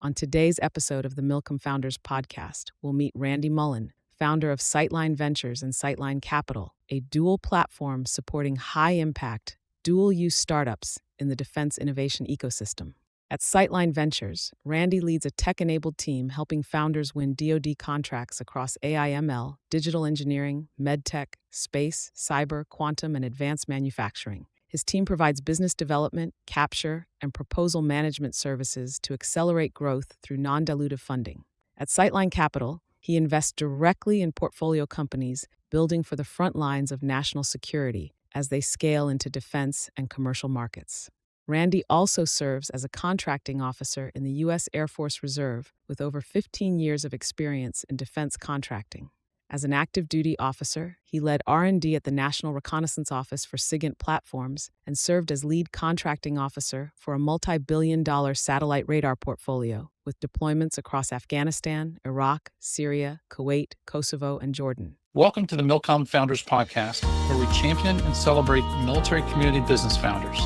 On today's episode of the MilCom Founders Podcast, we'll meet Randy Mullen, founder of Sightline Ventures and Sightline Capital, a dual platform supporting high-impact, dual-use startups in the defense innovation ecosystem. At Sightline Ventures, Randy leads a tech-enabled team helping founders win DoD contracts across AI/ML, digital engineering, medtech, space, cyber, quantum, and advanced manufacturing. His team provides business development, capture, and proposal management services to accelerate growth through non-dilutive funding. At Sightline Capital, he invests directly in portfolio companies building for the front lines of national security as they scale into defense and commercial markets. Randy also serves as a contracting officer in the U.S. Air Force Reserve with over 15 years of experience in defense contracting. As an active duty officer, he led R&D at the National Reconnaissance Office for SIGINT platforms and served as lead contracting officer for a multi-billion-dollar satellite radar portfolio with deployments across Afghanistan, Iraq, Syria, Kuwait, Kosovo, and Jordan. Welcome to the MilCom Founders Podcast, where we champion and celebrate military community business founders.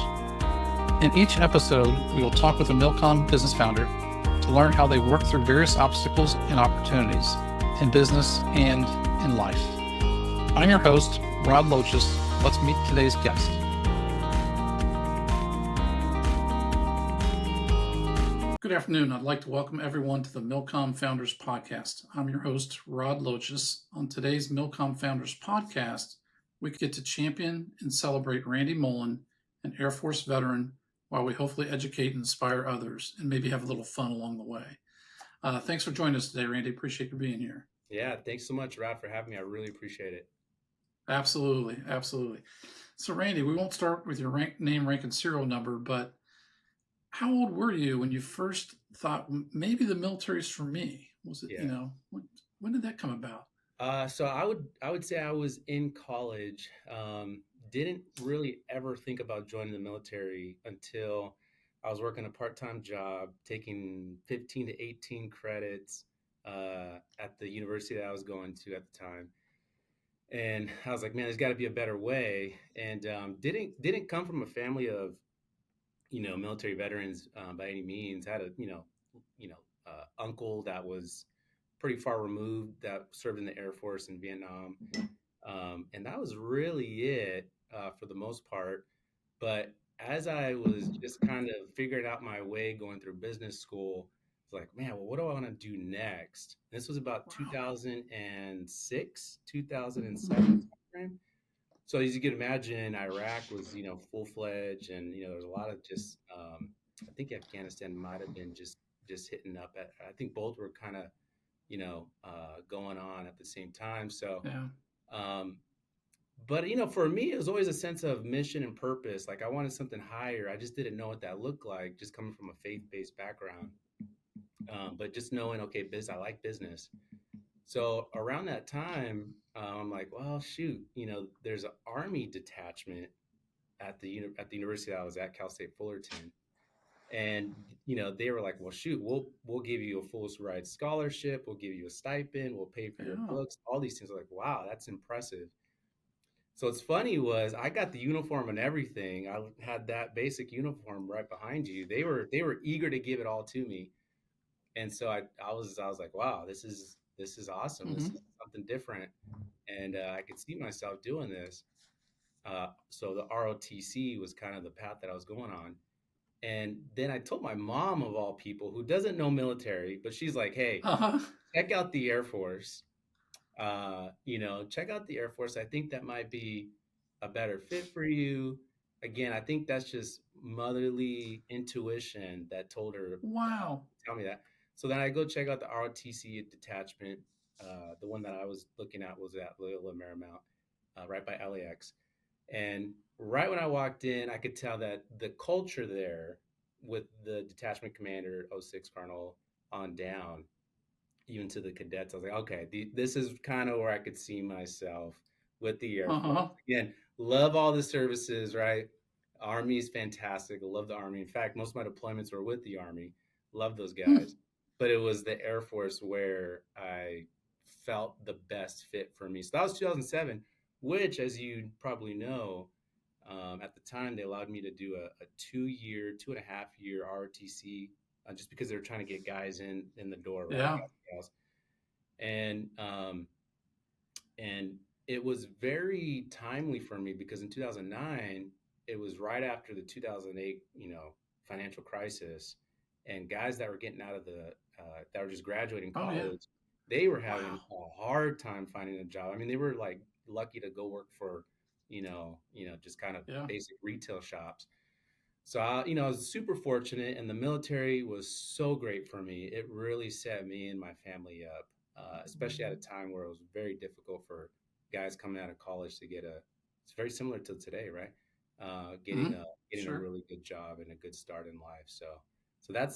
In each episode, we will talk with a MilCom business founder to learn how they work through various obstacles and opportunities in business and in life. I'm your host, Rod Loches. Let's meet today's guest. Good afternoon. I'd like to welcome everyone to the MilCom Founders Podcast. I'm your host, Rod Loches. On today's MilCom Founders Podcast, we get to champion and celebrate Randy Mullen, an Air Force veteran, while we hopefully educate and inspire others and maybe have a little fun along the way. Thanks for joining us today, Randy. Appreciate you being here. Yeah, thanks so much, Rod, for having me. I really appreciate it. Absolutely. So, Randy, we won't start with your name, rank, and serial number, but how old were you when you first thought maybe the military's for me? Was it, when did that come about? So I would say I was in college. Didn't really ever think about joining the military until I was working a part-time job, taking 15 to 18 credits at the university that I was going to at the time. And I was like, man, there's got to be a better way. And didn't come from a family of, military veterans by any means. Had a, uncle that was pretty far removed that served in the Air Force in Vietnam. And that was really it for the most part. But as I was just kind of figuring out my way going through business school, I was like, man, well, what do I want to do next? This was about 2006, 2007 timeframe. So as you can imagine, Iraq was, full-fledged, and, there was a lot of just, I think Afghanistan might have been just hitting up I think both were kind of, going on at the same time. So, but, for me, it was always a sense of mission and purpose. Like I wanted something higher. I just didn't know what that looked like, just coming from a faith-based background. But just knowing, okay, I like business. So around that time, I'm like, well, shoot, there's an Army detachment at the university that I was at, Cal State Fullerton. And, they were like, well, shoot, we'll give you a full ride scholarship. We'll give you a stipend. We'll pay for your books. All these things. I'm like, wow, that's impressive. So what's funny was I got the uniform and everything. I had that basic uniform right behind you. They were eager to give it all to me. And so I was like, wow, this is awesome. Mm-hmm. This is something different. And I could see myself doing this. So the ROTC was kind of the path that I was going on. And then I told my mom, of all people, who doesn't know military, but she's like, hey, check out the Air Force. Check out the Air Force. I think that might be a better fit for you. Again, I think that's just motherly intuition that told her, wow, tell me that. So then I go check out the ROTC detachment. The one that I was looking at was at Loyola Marymount, right by LAX. And right when I walked in, I could tell that the culture there with the detachment commander, 06 Colonel on down, even to the cadets, I was like, okay, this is kind of where I could see myself with the Air Force. Again, love all the services, right? Army is fantastic. I love the Army. In fact, most of my deployments were with the Army. Love those guys. But it was the Air Force where I felt the best fit for me. So that was 2007, which, as you probably know, at the time, they allowed me to do a 2.5 year ROTC just because they were trying to get guys in the door, right? Yeah. Guys and gals. And it was very timely for me because in 2009, it was right after the 2008, financial crisis, and guys that were getting out of that were just graduating Oh, yeah. college, they were having Wow. a hard time finding a job. I mean, they were like lucky to go work for, just kind of Yeah. basic retail shops. So I was super fortunate, and the military was so great for me. It really set me and my family up, especially at a time where it was very difficult for guys coming out of college to get a. It's very similar to today, right? Getting Hmm. a Sure. really good job and a good start in life. So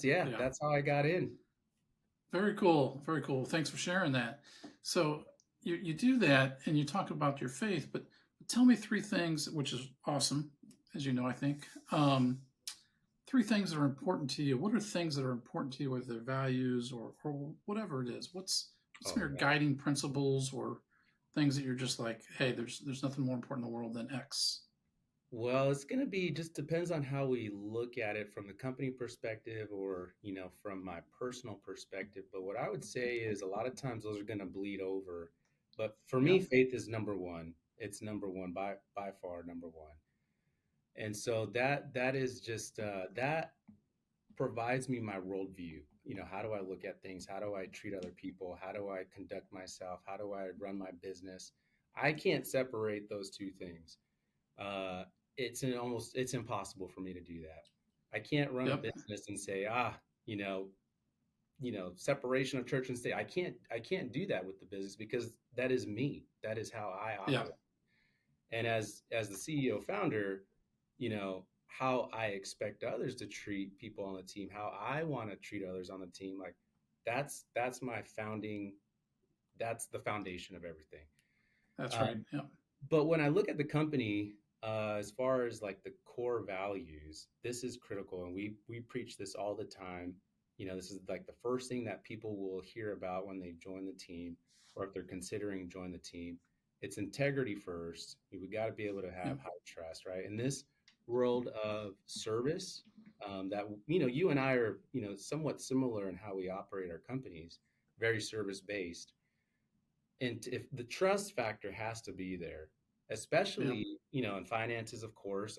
Yeah. that's how I got in. Very cool. Very cool. Thanks for sharing that. So you do that and you talk about your faith, but tell me three things, which is awesome, as you know, I think. Three things that are important to you. What are things that are important to you, whether they're values or whatever it is? What's Oh some of your man. guiding principles or things that you're just like, hey, there's nothing more important in the world than X? Well, it's going to be just depends on how we look at it from the company perspective or, from my personal perspective. But what I would say is a lot of times those are going to bleed over. But for Yeah. me, faith is number one. It's number one by far number one. And so that is just that provides me my worldview. How do I look at things? How do I treat other people? How do I conduct myself? How do I run my business? I can't separate those two things. uh, it's impossible for me to do that. I can't run a Yep. business and say, you know, separation of church and state. I can't do that with the business because that is me. That is how I Yeah. operate. And as the CEO founder, how I expect others to treat people on the team, how I want to treat others on the team, like that's my founding. That's the foundation of everything. That's right. Um, Yeah. But when I look at the company, as far as like the core values, this is critical, and we preach this all the time. This is like the first thing that people will hear about when they join the team, or if they're considering join the team. It's integrity first. We got to be able to Yep. have high trust, right? In this world of service, that you and I are somewhat similar in how we operate our companies, very service based, and if the trust factor has to be there, Yep. especially in finances, of course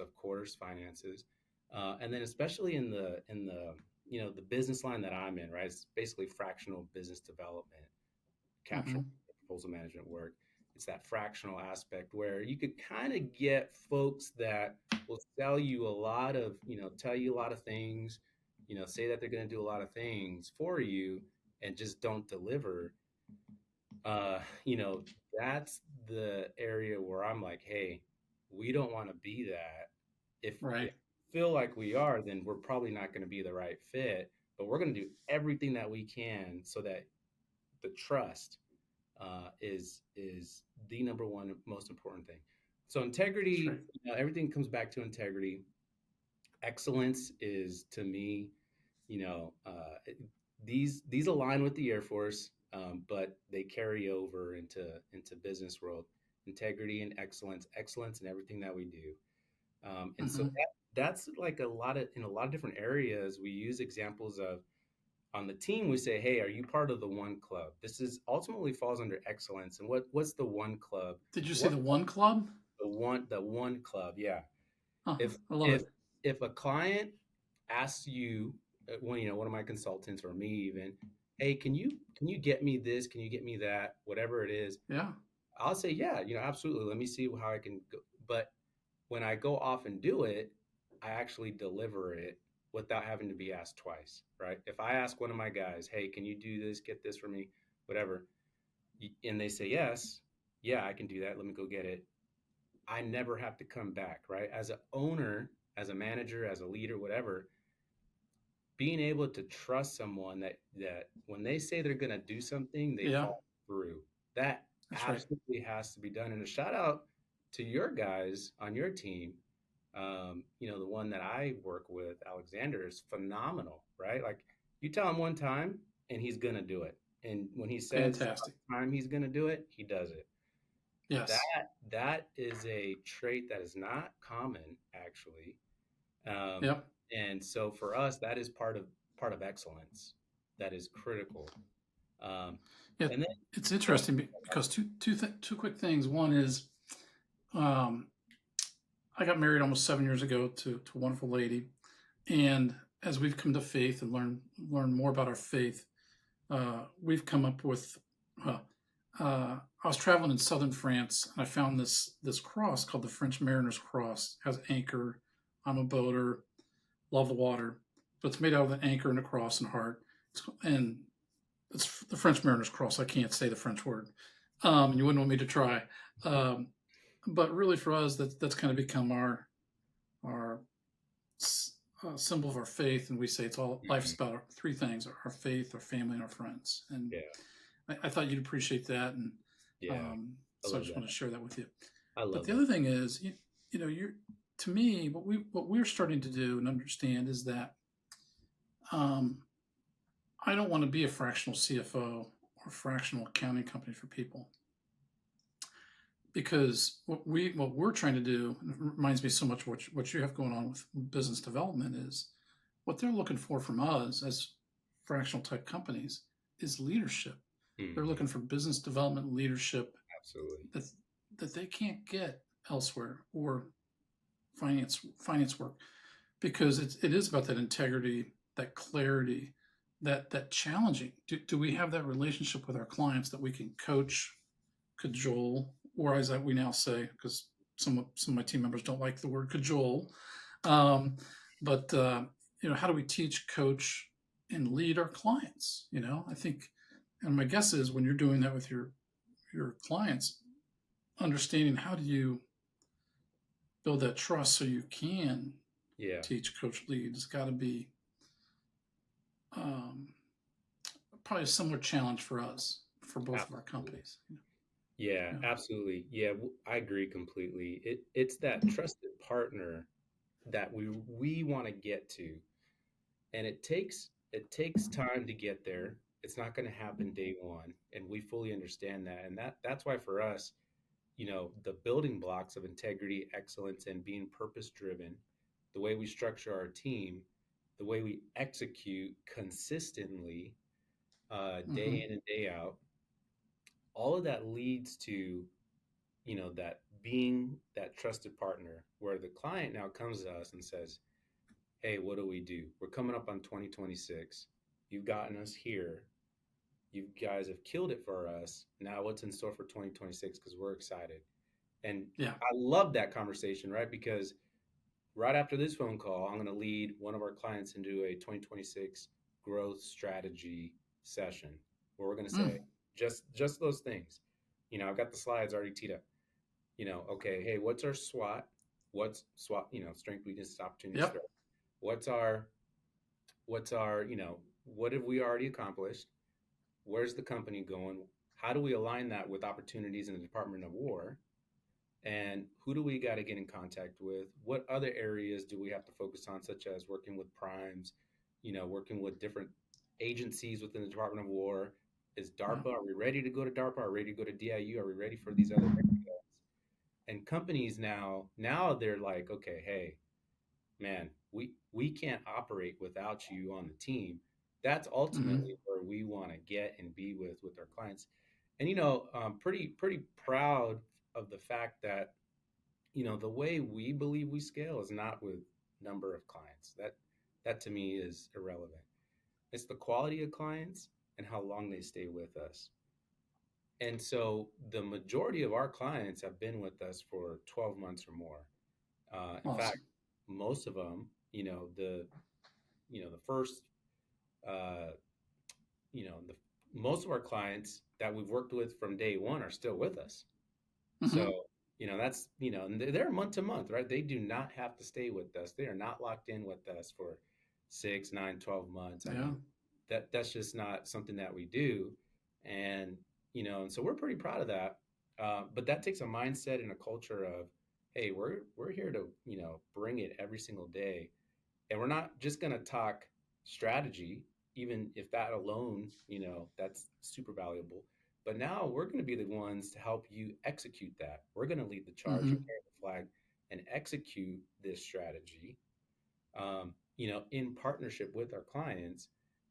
finances, and then especially in the the business line that I'm in, right? It's basically fractional business development, capture Hmm. proposal management work. It's that fractional aspect where you could kind of get folks that will sell you a lot of tell you a lot of things, say that they're going to do a lot of things for you and just don't deliver. uh, you know, that's the area where I'm like, hey, we don't want to be that. If Right. we feel like we are, then we're probably not going to be the right fit. But we're going to do everything that we can so that the trust is the number one most important thing. So That's integrity, right. everything comes back to integrity. Excellence is to me, you know, these align with the Air Force, but they carry over into business world. Integrity and excellence in everything that we do. And so Hmm. that's like in a lot of different areas. We use examples of on the team. We say, hey, are you part of the one club? This is ultimately falls under excellence. And what's the one club? Did you say What the one club? the one club? Yeah. Huh. If I love if it. if a client asks you, one of my consultants or me even, hey, can you get me this? Can you get me that? Whatever it is, Yeah. I'll say, yeah, absolutely. Let me see how I can go. But when I go off and do it, I actually deliver it without having to be asked twice, right? If I ask one of my guys, hey, can you do this? Get this for me, whatever, and they say yes, yeah, I can do that. Let me go get it. I never have to come back, right? As an owner, as a manager, as a leader, whatever, being able to trust someone that when they say they're going to do something, they Yeah. follow through. That That's right. absolutely has to be done. And a shout out to your guys on your team. The one that I work with, Alexander, is phenomenal, right? Like you tell him one time and he's going to do it. And when he says Fantastic. a time he's going to do it, he does it. Yes. That is a trait that is not common, actually. Um, Yep. and so for us, that is part of part of excellence that is critical. Um, Yeah, and then, it's go interesting because two quick things. One is, um, I got married almost 7 years ago to a wonderful lady, and as we've come to faith and learn more about our faith, we've come up with. Uh, I was traveling in southern France, and I found this cross called the French Mariner's Cross. It has an anchor. I'm a boater, love the water, but it's made out of an anchor and a cross and heart. And it's the French Mariner's Cross. I can't say the French word, and you wouldn't want me to try. Um, but really, for us, that's kind of become our symbol of our faith, and we say it's all life's Mhm. about three things: our faith, our family, and our friends. And Yeah, I thought you'd appreciate that, and yeah, I so I love just that. want to share that with you. I But love the that. other thing is, you know, you're to me what we're starting to do and understand is that um, I don't want to be a fractional CFO or fractional accounting company for people because what we're trying to do, and it reminds me so much of what you have going on with business development, is what they're looking for from us as fractional type companies is leadership. They're Hmm. looking for business development leadership Absolutely. that that they can't get elsewhere, or finance work, because it is about that integrity, that clarity, that challenging. Do we have that relationship with our clients that we can coach, cajole, or as we now say, because some of my team members don't like the word cajole, um, but how do we teach, coach, and lead our clients? I think, and my guess is when you're doing that with your clients, understanding how do you build that trust so you can Yeah, teach, coach, lead has got to be um, probably a similar challenge for us for both of our absolutely. companies. Yeah, Yeah. absolutely. Yeah, I agree completely. It's that trusted partner that we want to get to, and it takes time to get there. It's not going to happen day one, and we fully understand that. And that's why for us, the building blocks of integrity, excellence, and being purpose driven, the way we structure our team, the way we execute consistently, day Mm-hmm. in and day out, all of that leads to that being that trusted partner where the client now comes to us and says, hey, what do we do? We're coming up on 2026. You've gotten us here. You guys have killed it for us. Now what's in store for 2026? Because we're excited. And Yeah. I love that conversation, right? Because right after this phone call, I'm going to lead one of our clients into a 2026 growth strategy session where we're going to Mm. say just those things. I've got the slides already teed up. Okay, hey, what's our SWOT? What's SWOT? Strength, weakness, opportunity, Yep. threat. What's our what have we already accomplished? Where's the company going? How do we align that with opportunities in the Department of War? And who do we got to get in contact with? What other areas do we have to focus on, such as working with primes, working with different agencies within the Department of War? Is Yeah. DARPA, are we ready to go to DARPA? Are we ready to go to DIU? Are we ready for these other areas? And companies now they're like, okay, hey, man, we can't operate without you on the team. That's Mm-hmm. ultimately where we want to get and be with our clients. And pretty proud of the fact that the way we believe we scale is not with number of clients. That to me is irrelevant. It's the quality of clients and how long they stay with us. And so the majority of our clients have been with us for 12 months or more. In fact, Awesome. most of them, the first, uh, the most of our clients that we've worked with from day one are still with us. Mm-hmm. So, that's, and they're month to month, right? They do not have to stay with us. They are not locked in with us for 6, 9, 12 months. I Yeah. mean, that's just not something that we do. And, and so we're pretty proud of that. But that takes a mindset and a culture of, hey, we're here to, bring it every single day. And we're not just going to talk strategy, even if that alone, that's super valuable. But now we're going to be the ones to help you execute that. We're going to lead the charge Mm-hmm. and carry the flag and execute this strategy. in partnership with our clients.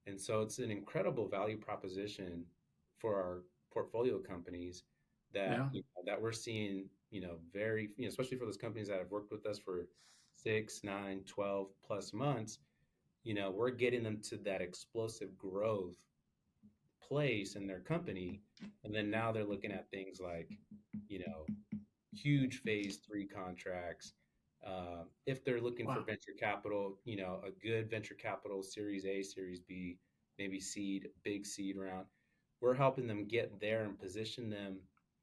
And so it's an incredible value proposition for our portfolio companies that Yeah. that we're seeing, very, especially for those companies that have worked with us for 6, 9, 12 plus months, we're getting them to that explosive growth place in their company. And then now they're looking at things like, you know, huge phase 3 contracts. If they're looking for Wow. venture capital, a good venture capital, Series A, Series B, maybe seed, big seed round, we're helping them get there and position them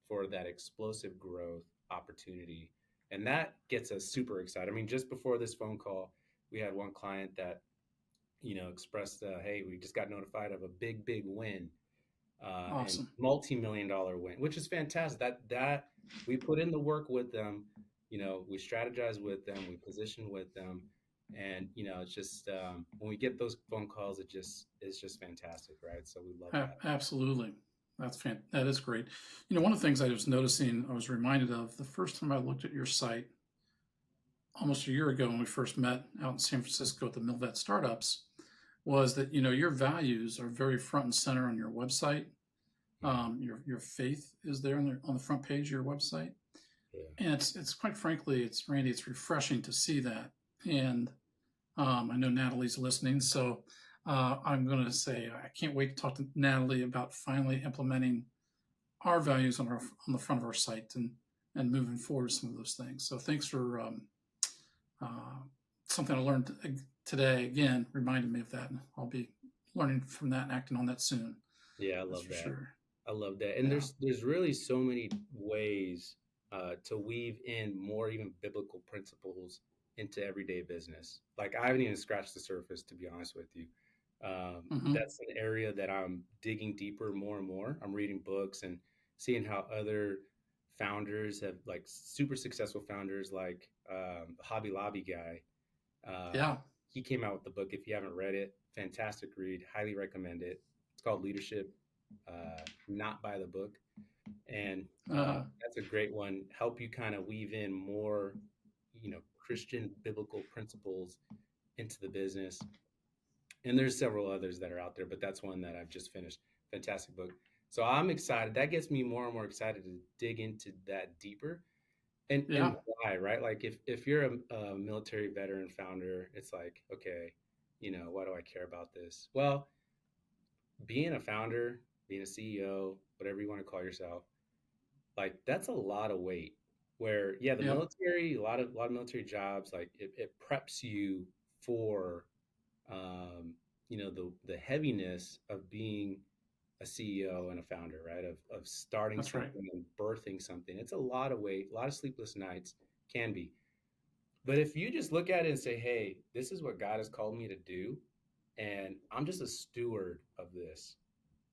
for that explosive growth opportunity. And that gets us super excited. I mean, just before this phone call, we had one client that, expressed, hey, we just got notified of a big, big win, and Awesome. multi-million dollar win, which is fantastic. That we put in the work with them, we strategize with them, we position with them, and it's just when we get those phone calls, it's just fantastic, right? So we love that. Absolutely. That is great. One of the things I was noticing, I was reminded of the first time I looked at your site almost a year ago when we first met out in San Francisco at the Milvet Startups, was that your values are very front and center on your website. Mhm. Your faith is there on the front page of your website, Yeah. and it's quite frankly, it's Randy, it's refreshing to see that. And I know Natalie's listening, so I'm going to say I can't wait to talk to Natalie about finally implementing our values on the front of our site and moving forward with some of those things. So thanks for uh, something I learned today. Again, reminded me of that, and I'll be learning from that and acting on that soon. Yeah, I That's love for that. sure. I love that. And Yeah. there's really so many ways to weave in more even biblical principles into everyday business. Like I haven't even scratched the surface, to be honest with you. Hmm. That's an area that I'm digging deeper more and more. I'm reading books and seeing how other founders have, like, super successful founders, like Hobby Lobby guy. Uh, Yeah. he came out with the book. If you haven't read it, fantastic read. Highly recommend it. It's called Leadership, Not by the Book, and Uh, that's a great one. Help you kind of weave in more, Christian biblical principles into the business. And there's several others that are out there, but that's one that I've just finished. Fantastic book. So I'm excited. That gets me more and more excited to dig into that deeper. And yeah. why, right? Like if you're a military veteran founder, it's like, okay, why do I care about this? Well, being a founder, being a CEO, whatever you want to call yourself, like that's a lot of weight. Where, yeah, the Yep. military, a lot of military jobs, like it preps you for, the heaviness of being a CEO and a founder, right? Of starting That's right. something and birthing something. It's a lot of weight, a lot of sleepless nights can be. But if you just look at it and say, hey, this is what God has called me to do, and I'm just a steward of this.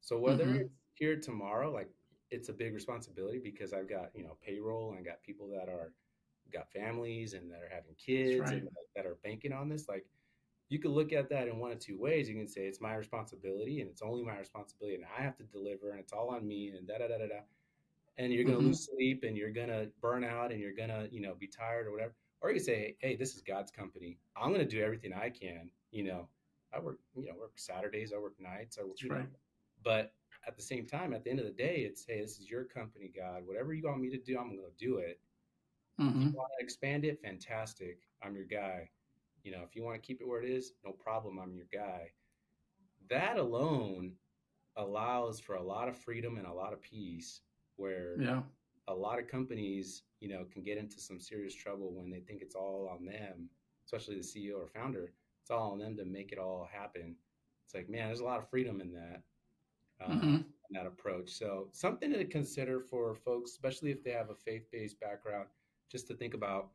So whether Hmm. it's here tomorrow, like it's a big responsibility because I've got, payroll, and I got people that are got families and that are having That's kids and right. that are banking on this. Like you could look at that in one of two ways. You can say it's my responsibility and it's only my responsibility and I have to deliver and it's all on me and da da da da da. And you're gonna Hmm. lose sleep and you're gonna burn out and you're gonna, be tired or whatever. Or you say, hey, this is God's company. I'm gonna do everything I can. I work, work Saturdays, I work nights, That's right. but at the same time, at the end of the day, it's, hey, this is your company, God. Whatever you want me to do, I'm gonna do it. If you Hmm. want to expand it, fantastic. I'm your guy. If you want to keep it where it is, no problem. I'm your guy. That alone allows for a lot of freedom and a lot of peace where Yeah. a lot of companies, can get into some serious trouble when they think it's all on them, especially the CEO or founder. It's all on them to make it all happen. It's like, man, there's a lot of freedom Hmm. in that approach. So something to consider for folks, especially if they have a faith-based background, just to think about,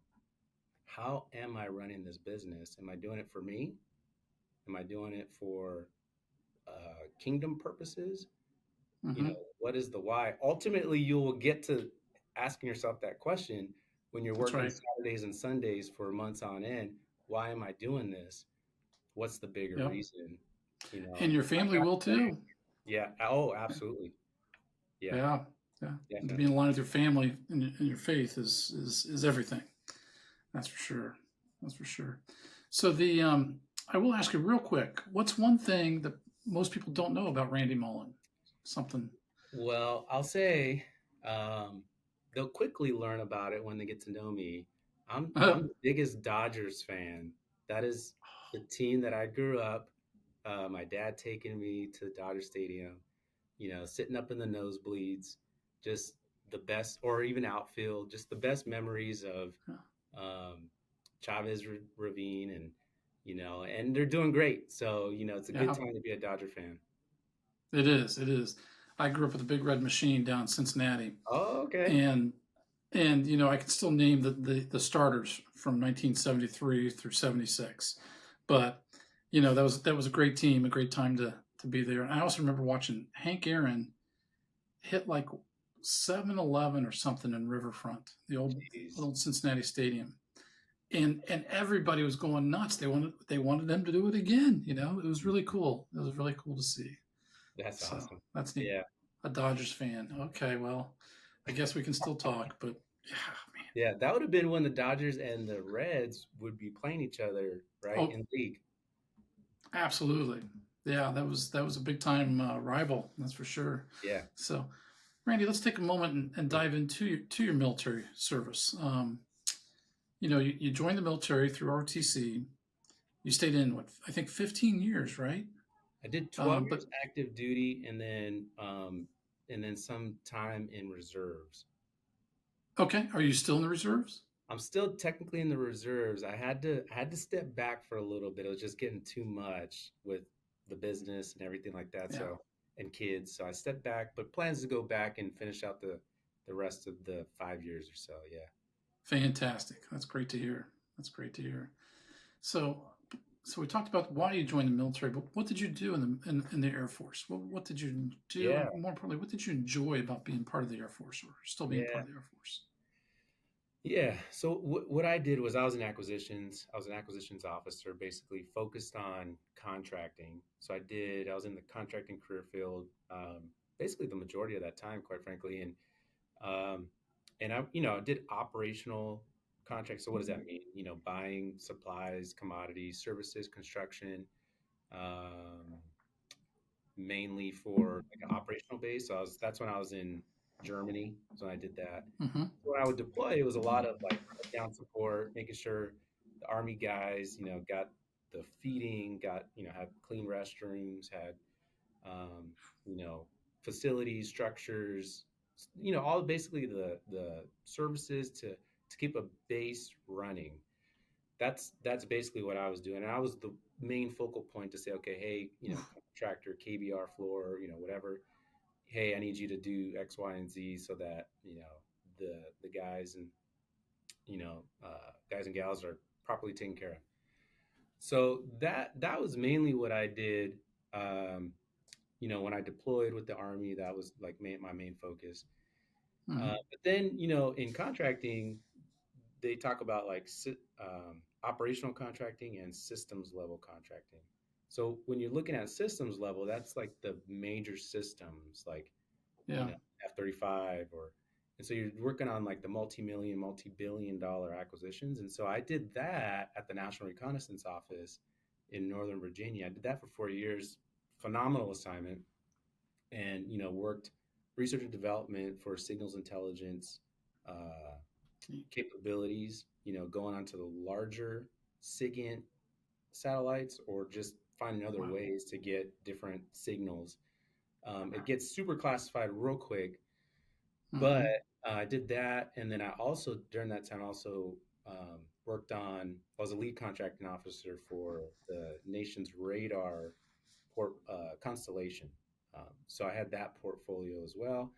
how am I running this business? Am I doing it for me? Am I doing it for kingdom purposes? Hmm. What is the why? Ultimately, you will get to asking yourself that question when you're That's working right. Saturdays and Sundays for months on end. Why am I doing this? What's the bigger Yep. reason? And your family will too. Yeah. Oh, absolutely. Yeah, Yeah. Yeah. And to be definitely. in line with your family and your faith is everything. That's for sure. That's for sure. So the I will ask you real quick. What's one thing that most people don't know about Randy Mullen? Something. Well, I'll say um, they'll quickly learn about it when they get to know me. I'm the biggest Dodgers fan. That is the team that I grew up. My dad taking me to Dodger Stadium, sitting up in the nosebleeds, just the best, or even outfield, just the best memories of um, Chavez Ravine, and they're doing great. So it's a good Yeah, time to be a Dodger fan. it is. It is. I grew up with a big red machine down in Cincinnati, Oh, okay. and I can still name the starters from 1973 through 76, but that was a great team, a great time to be there. And I also remember watching Hank Aaron hit like 7-11 or something in Riverfront, the Jeez. old Cincinnati Stadium, and everybody was going nuts. They wanted them to do it again. It was really cool. It was really cool to see. That's So awesome. that's neat. Yeah. A Dodgers fan. Okay, well, I guess we can still talk, but yeah, man. Yeah. That would have been when the Dodgers and the Reds would be playing each other, right? Oh, In league. absolutely. Yeah, that was a big time rival. That's for sure. Yeah. So, Randy, let's take a moment and dive into your military service. You joined the military through ROTC. You stayed in what I think 15 years, right? I did 12 But years active duty and then some time in reserves. okay, are you still in the reserves? I'm still technically in the reserves. I had to step back for a little bit. It was just getting too much with the business and everything like that. Yeah, And kids. So I stepped back, but plans to go back and finish out the rest of the 5 years or so. Yeah. fantastic. That's great to hear. That's great to hear. So, so we talked about why you joined the military, but what did you do in the Air Force? What did you do, Yeah. and more importantly, what did you enjoy about being part of the Air Force or still being part Yeah. of the Air Force? Yeah. So what I did was I was in acquisitions. I was an acquisitions officer, basically focused on contracting. So I was in the contracting career field, basically the majority of that time, quite frankly. Um, and I did operational contracts. So what does that mean? Buying supplies, commodities, services, construction, um, mainly for like an operational base. That's when I was in Germany. So I did that. Mm-hmm. When I would deploy, it was a lot of like down support, making sure the army guys, got the feeding, had clean restrooms, had um, you know, facilities, structures, all basically the services to keep a base running. That's basically what I was doing. And I was the main focal point to say, okay, hey, contractor, KBR floor, whatever. Hey, I need you to do X, Y, and Z so that the guys and guys and gals are properly taken care of. So that was mainly what I did. Um, when I deployed with the army, that was like my main focus. Mm-hmm. But then, in contracting, they talk about like operational contracting and systems level contracting. So when you're looking at systems level, that's like the major systems, like Yeah. F-35 and so you're working on like the multi-million, multi-billion dollar acquisitions. And so I did that at the National Reconnaissance Office in Northern Virginia. I did that for 4 years. Phenomenal assignment, and worked research and development for signals intelligence uh, capabilities. Going onto the larger SIGINT satellites, or just finding other Wow. ways to get different signals. It gets super classified real quick, but Mm-hmm. I did that, and then I also during that time also worked on. I was a lead contracting officer for the nation's radar constellation. So I had that portfolio as well.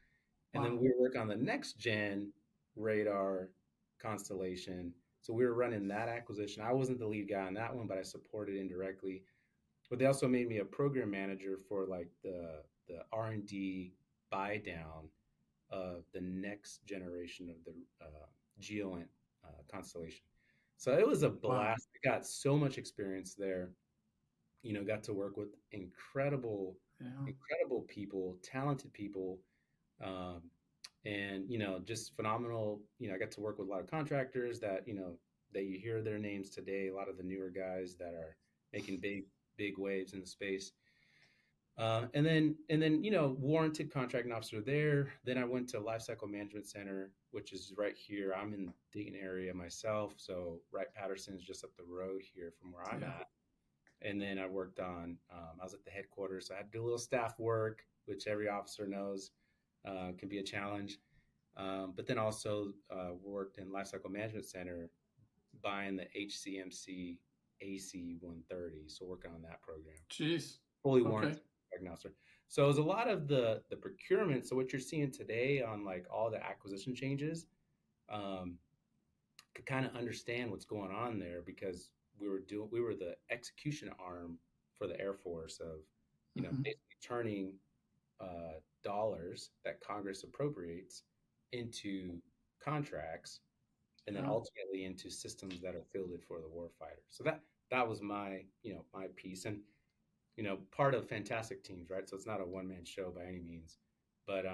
And then Wow. we work on the next gen radar constellation. So we were running that acquisition. I wasn't the lead guy on that one, but I supported indirectly. But they also made me a program manager for like the R&D buy down of the next generation of the GEOINT constellation. So it was a Wow. blast. I got so much experience there. Got to work with Yeah. incredible people, talented people, um, and just phenomenal. I got to work with a lot of contractors that that you hear their names today. A lot of the newer guys that are making big waves in the space. And then, warranted contracting officer there. Then I went to Lifecycle Management Center, which is right here. I'm in the Dayton area myself, so Wright Patterson is just up the road here from where I'm Yeah. at. And then I worked on. I was at the headquarters, so I had to do a little staff work, which every officer knows can be a challenge. But then also worked in Lifecycle Management Center, buying the HCMC AC 130, so working on that program Jeez. fully Okay. warranted diagnoser. So it was a lot of the procurement. So what you're seeing today on like all the acquisition changes, um, could kind of understand what's going on there because we were the execution arm for the Air Force of, Mm-hmm. basically turning dollars that Congress appropriates into contracts and then Yeah. ultimately into systems that are fielded for the warfighter. So that was my my piece. And part of fantastic teams, right? So it's not a one man show by any means, but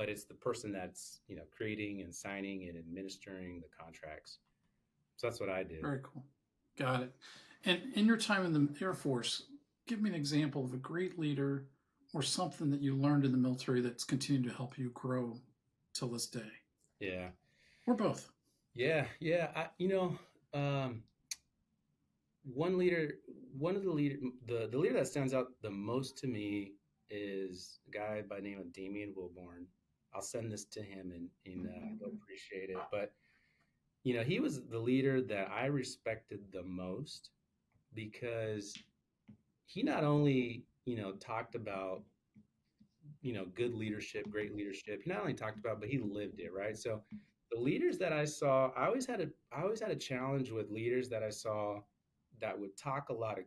it's the person that's creating and signing and administering the contracts. So that's what I did. Very cool. Got it. And in your time in the Air Force, give me an example of a great leader or something that you learned in the military that's continued to help you grow till this day, Yeah, or both. yeah. One leader, one of the leader, the leader that stands out the most to me is a guy by the name of Damian Wilborn. I'll send this to him and he'll appreciate it. But he was the leader that I respected the most because he not only talked about good leadership, great leadership. He not only talked about, but he lived it, right? So the leaders that I saw, I always had a challenge with leaders that I saw that would talk a lot of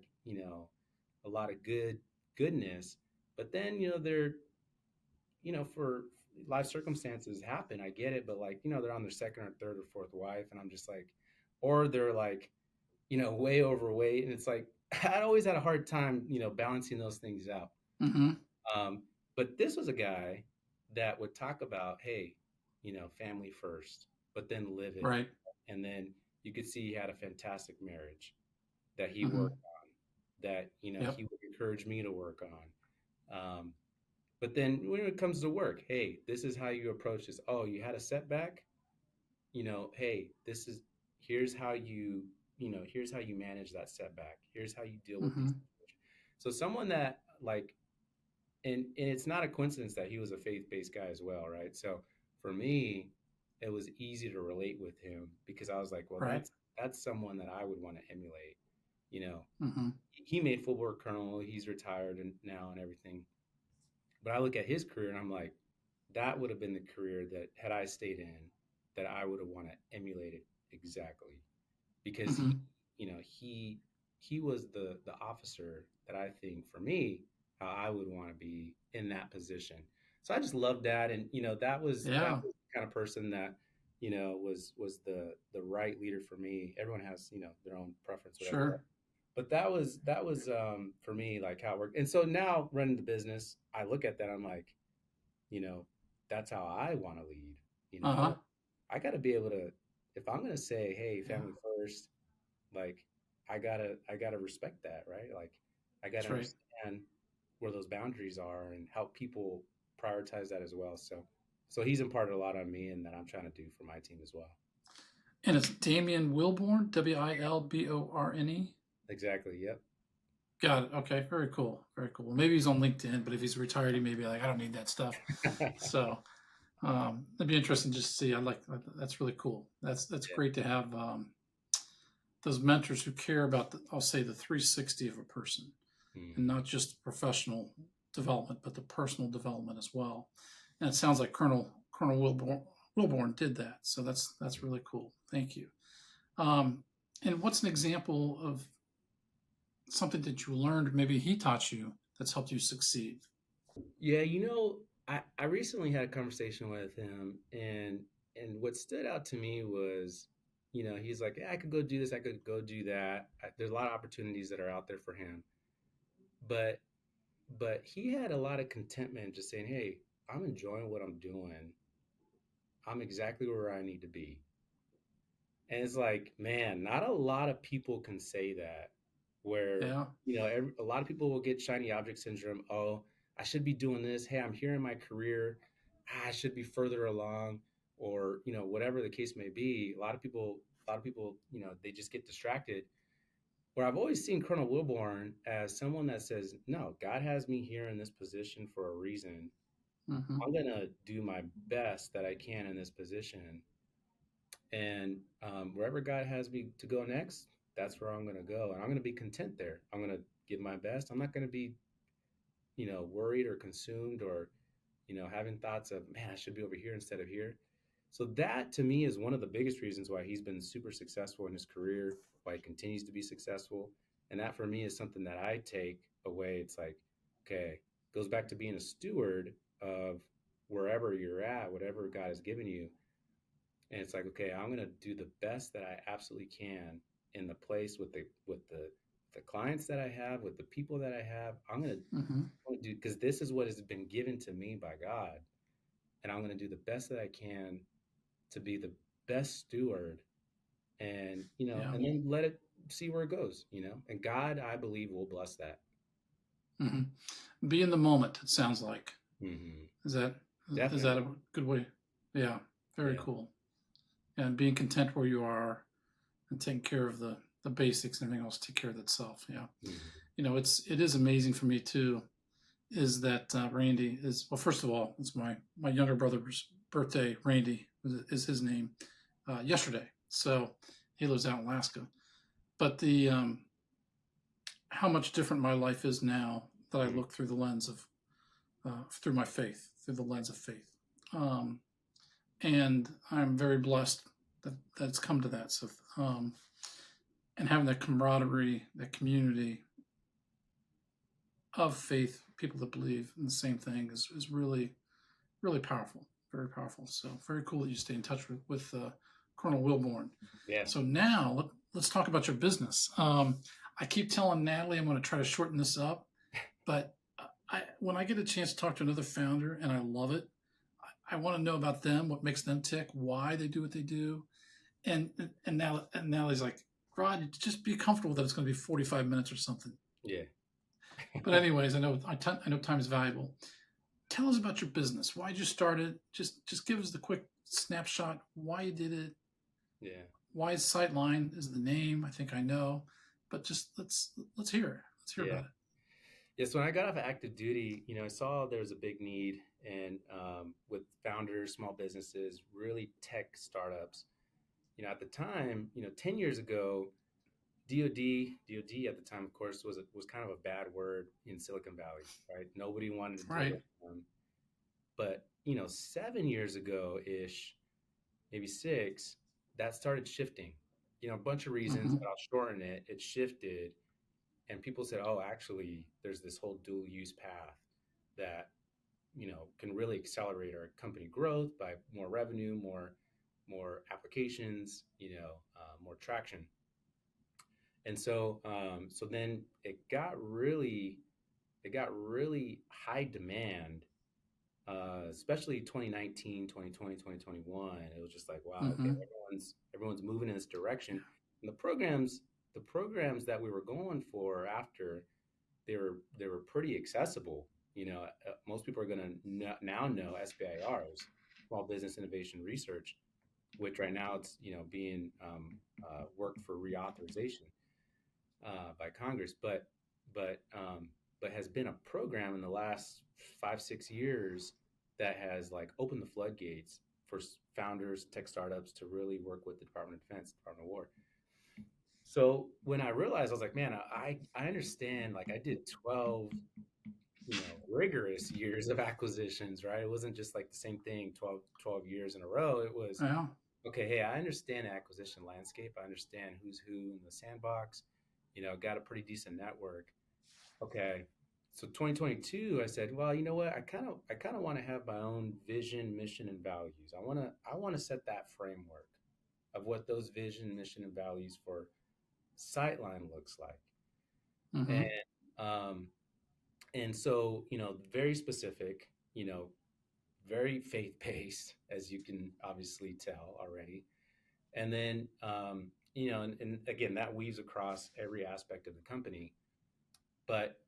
a lot of goodness, but then they're for life circumstances happen. I get it, but like they're on their second or third or fourth wife, and I'm just like, or they're like way overweight, and it's like I'd always had a hard time balancing those things out. Mm-hmm. Um, but this was a guy that would talk about, hey, family first, but then live it. Right. And then you could see he had a fantastic marriage that he Mm-hmm. worked on, that, Yep. he would encourage me to work on. But then when it comes to work, hey, this is how you approach this. Oh, you had a setback? Hey, here's how here's how you manage that setback. Here's how you deal with Mm-hmm. these situations. So someone that like and it's not a coincidence that he was a faith-based guy as well, right? So for me, it was easy to relate with him because I was like, well, Right. that's someone that I would want to emulate. You know, Mm-hmm. he made full board colonel, he's retired and now and everything. But I look at his career and I'm like, that would have been the career that had I stayed in, that I would have want to emulate it exactly because Mm-hmm. he was the officer that I think for me how I would want to be in that position. So I just loved that, and that Yeah. was the kind of person that was the right leader for me. Everyone has their own preference, whatever. Sure. But that was for me like how it worked. And so now running the business, I look at that, I'm like, you know, that's how I want to lead. Uh-huh. I got to be able to, if I'm going to say, hey, Yeah. family first, like I gotta respect that, right? Like I gotta That's right. understand where those boundaries are and help people prioritize that as well. So he's imparted a lot on me and that I'm trying to do for my team as well. And it's Damian Wilborn, Wilborne. Exactly. Yep. Got it. Okay. Very cool. Very cool. Well, maybe he's on LinkedIn, but if he's retired, he may be like, I don't need that stuff. So that'd be interesting just to see. That's really cool. That's Yeah. great to have those mentors who care about I'll say the 360 of a person, and not just professional development, but the personal development as well. And it sounds like Colonel Wilborn did that. So that's really cool. Thank you. And what's an example of something that you learned, maybe he taught you, that's helped you succeed? Yeah, I recently had a conversation with him and what stood out to me was, he's like, yeah, I could go do this, I could go do that. There's a lot of opportunities that are out there for him. But he had a lot of contentment just saying, hey, I'm enjoying what I'm doing. I'm exactly where I need to be. And it's like, man, not a lot of people can say that where, Yeah. a lot of people will get shiny object syndrome. Oh, I should be doing this. Hey, I'm here in my career. I should be further along, or, whatever the case may be. A lot of people, they just get distracted. Where I've always seen Colonel Wilborn as someone that says, no, God has me here in this position for a reason. Mm-hmm. I'm going to do my best that I can in this position. And wherever God has me to go next, that's where I'm going to go. And I'm going to be content there. I'm going to give my best. I'm not going to be, worried or consumed or, having thoughts of, man, I should be over here instead of here. So that to me is one of the biggest reasons why he's been super successful in his career, why he continues to be successful. And that for me is something that I take away. It's like, okay, goes back to being a steward of wherever you're at, whatever God has given you. And it's like, okay, I'm going to do the best that I absolutely can in the place with the clients that I have, with the people that I have. I'm going Mm-hmm. to do, because this is what has been given to me by God, and I'm going to do the best that I can to be the best steward, and Yeah. and then let it see where it goes, and God, I believe, will bless that. Mm-hmm. Be in the moment, it sounds like. Hmm. Is that is that Definitely. a good way? Yeah. Very Yeah. cool. And being content where you are and taking care of the basics and everything else take care of itself. Yeah. Hmm. It is amazing for me too, is that Randy is, well, first of all, it's my younger brother's birthday. Randy is his name, yesterday. So he lives out in Alaska. But the how much different my life is now that I Hmm. look through the lens of through my faith, through the lens of faith. Um, and I'm very blessed that it's come to that. So, and having that camaraderie, that community of faith, people that believe in the same thing is really, really powerful, very powerful. So very cool that you stay in touch with Colonel Wilborn. Yeah. So now let's talk about your business. I keep telling Natalie I'm going to try to shorten this up, but when I get a chance to talk to another founder and I love it, I want to know about them, what makes them tick, why they do what they do, and Natalie's like, Rod, just be comfortable that it's going to be 45 minutes or something. Yeah. But anyways, I know time is valuable. Tell us about your business. Why'd you start it? Just give us the quick snapshot. Why you did it? Yeah. Why is Sightline is the name? I think I know, but just let's hear it. Let's hear Yeah. about it. Yeah. So when I got off of active duty, I saw there was a big need, and with founders, small businesses, really tech startups. At the time, 10 years ago, DoD at the time, of course, was kind of a bad word in Silicon Valley, right? Nobody wanted to deal Right. with them. But 7 years ago ish, maybe six, that started shifting. A bunch of reasons, Mm-hmm. but I'll shorten it. It shifted, and people said, "Oh, actually, there's this whole dual use path that can really accelerate our company growth by more revenue, more applications, more traction." And so then it got really high demand, especially 2019, 2020, 2021. It was just like, wow, okay, Mm-hmm. everyone's moving in this direction. And the programs that we were going for after, they were pretty accessible. Most people are going to now know SBIRs, Small Business Innovation Research, which right now it's being worked for reauthorization by Congress, but has been a program in the last 5-6 years that has like opened the floodgates for founders, tech startups to really work with the Department of Defense, Department of War. So when I realized, I was like, man, I understand. Like I did 12 rigorous years of acquisitions, right? It wasn't just like the same thing 12 years in a row. It was, Yeah. okay, hey, I understand the acquisition landscape. I understand who's who in the sandbox. Got a pretty decent network. Okay. So 2022, I said, well, you know what? I kind of want to have my own vision, mission, and values. I want to set that framework of what those vision, mission, and values for Sightline looks like. Mm-hmm. And so, very specific, very faith based, as you can obviously tell already. And then, and again, that weaves across every aspect of the company. But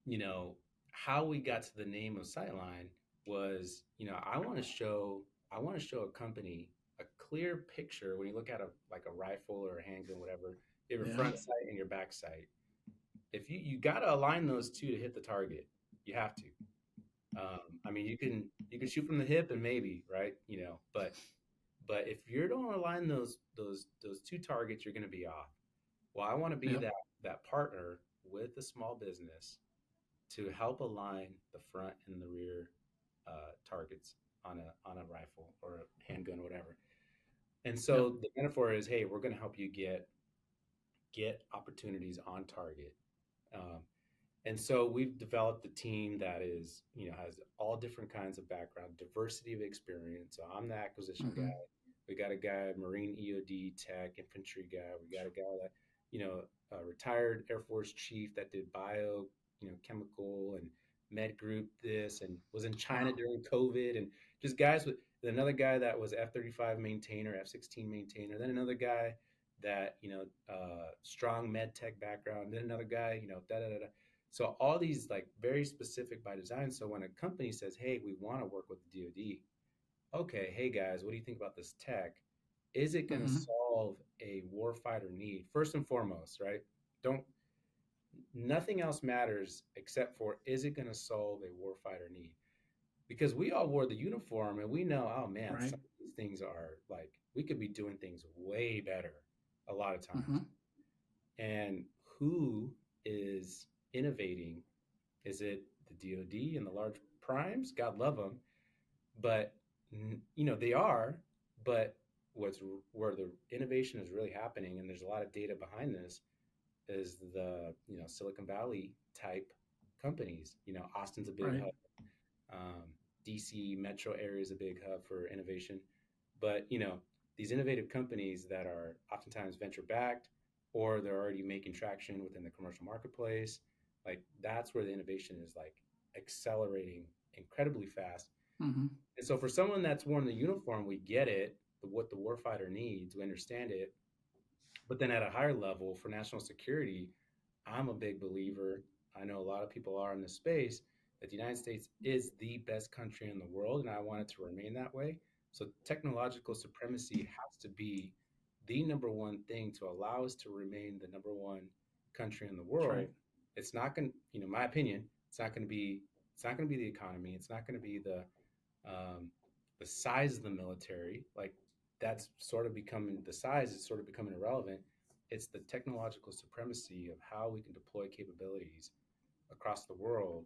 you know, how we got to the name of Sightline was, I want to show a company a clear picture when you look at a like a rifle or a handgun, whatever. You have your Yeah. front sight and your back sight. If you got to align those two to hit the target, you have to. I mean, you can shoot from the hip and maybe right, but if you don't align those two targets, you're going to be off. Well, I want to be Yep. that partner with the small business to help align the front and the rear targets on a rifle or a handgun, whatever. And Yep. so the metaphor is, hey, we're going to help you get opportunities on target. Um, and so we've developed a team that is, has all different kinds of background, diversity of experience. So I'm the acquisition guy. Mm-hmm. We got a guy, Marine EOD tech, infantry guy. We got a guy that, a retired Air Force chief that did bio, chemical and med group this and was in China Wow. during COVID, and just guys with another guy that was F-35 maintainer, F-16 maintainer, then another guy that, strong med tech background, then another guy, da da da. So all these like very specific by design. So when a company says, "Hey, we want to work with the DoD," okay, hey guys, what do you think about this tech? Is it going to Mm-hmm. solve a warfighter need? First and foremost, right? Don't Nothing else matters except for is it going to solve a warfighter need? Because we all wore the uniform and we know, oh man, Right. some of these things are like we could be doing things way better a lot of Mm-hmm. times. And who is innovating? Is it the DoD and the large primes? God love them, but they are. But what's where the innovation is really happening, and there's a lot of data behind this, is the Silicon Valley type companies. Austin's a big Right. hub. Um, DC metro area is a big hub for innovation, but these innovative companies that are oftentimes venture backed or they're already making traction within the commercial marketplace, like that's where the innovation is like accelerating incredibly fast. Mm-hmm. And so for someone that's worn the uniform, we get it, what the warfighter needs, we understand it. But then at a higher level for national security, I'm a big believer. I know a lot of people are in this space that the United States is the best country in the world, and I want it to remain that way. So technological supremacy has to be the number one thing to allow us to remain the number one country in the That's right. world. It's not going to, my opinion, it's not going to be the economy. It's not going to be um, the size of the military. Like that's sort of becoming the size is sort of becoming irrelevant. It's the technological supremacy of how we can deploy capabilities across the world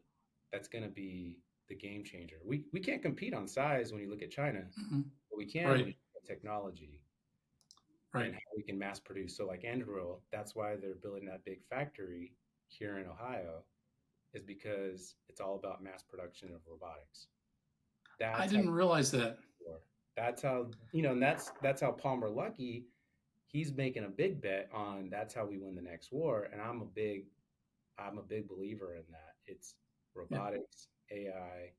that's going to be the game changer. We can't compete on size when you look at China, Mm-hmm. but we can when Right. you look at technology and Right. how we can mass produce. So like Anduril, that's why they're building that big factory here in Ohio, is because it's all about mass production of robotics. I That's how didn't realize that. war. That's how and that's how Palmer Luckey, he's making a big bet on that's how we win the next war. And I'm a big believer in that. It's Yep. robotics, AI,